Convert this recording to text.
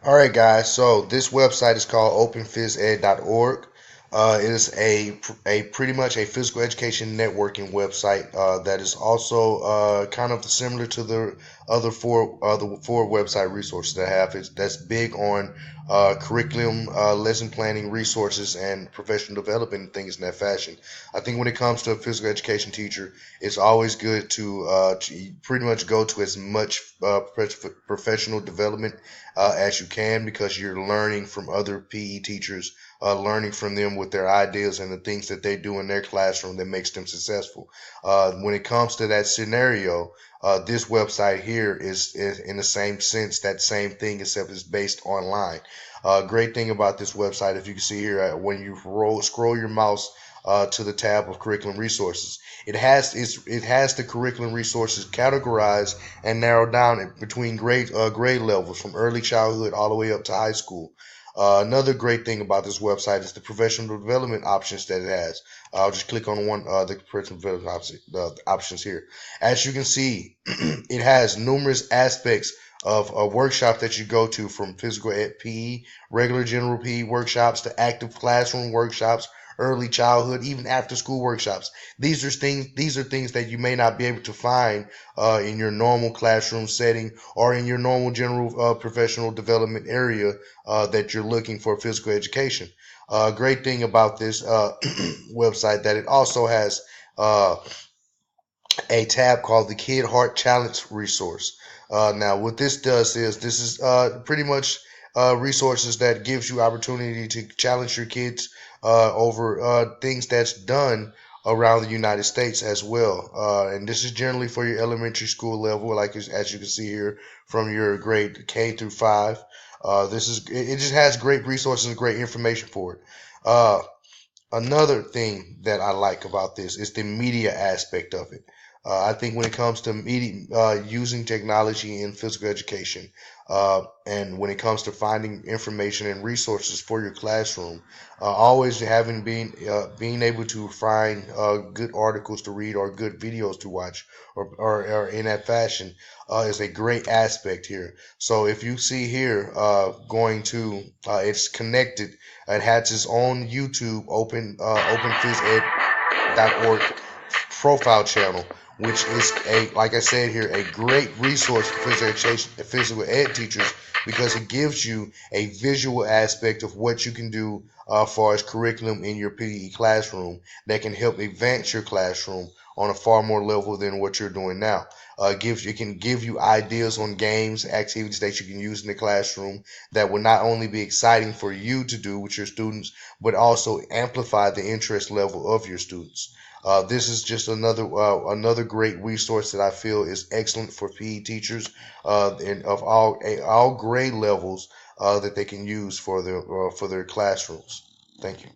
All right, guys. So this website is called openphysed.org. It is a pretty much a physical education networking website that is also kind of similar to the other four website resources that I have. That's big on curriculum, lesson planning, resources, and professional development and things in that fashion. I think when it comes to a physical education teacher, it's always good to pretty much go to as much professional development as you can, because you're learning from other PE teachers, learning from them with their ideas and the things that they do in their classroom that makes them successful. When it comes to that scenario, this website here is in the same sense, that same thing, except it's based online. Great thing about this website, if you can see here, when you scroll your mouse to the tab of curriculum resources, it has the curriculum resources categorized and narrowed down between grade levels from early childhood all the way up to high school. Another great thing about this website is the professional development options that it has. I'll just click on the professional development options here. As you can see, it has numerous aspects of a workshop that you go to, from physical ed PE, regular general PE workshops, to active classroom workshops, early childhood, even after school workshops. These are things that you may not be able to find in your normal classroom setting or in your normal general professional development area that you're looking for physical education. Great thing about this website that it also has uh, a tab called the Kid Heart Challenge resource. Now, what this does is this is pretty much resources that gives you opportunity to challenge your kids over things that's done around the United States as well. And this is generally for your elementary school level, like as you can see here, from your grade K through 5. It just has great resources and great information for it. Another thing that I like about this is the media aspect of it. I think when it comes to media, using technology in physical education, and when it comes to finding information and resources for your classroom, always being able to find good articles to read or good videos to watch, or in that fashion, is a great aspect here. So if you see here, it's connected. It has its own YouTube openphysed.org profile channel, which is, a like I said here, a great resource for physical ed teachers, because it gives you a visual aspect of what you can do as far as curriculum in your PE classroom that can help advance your classroom on a far more level than what you're doing now. It can give you ideas on games, activities that you can use in the classroom that will not only be exciting for you to do with your students, but also amplify the interest level of your students. This is just another great resource that I feel is excellent for PE teachers and of all grade levels that they can use for their classrooms. Thank you.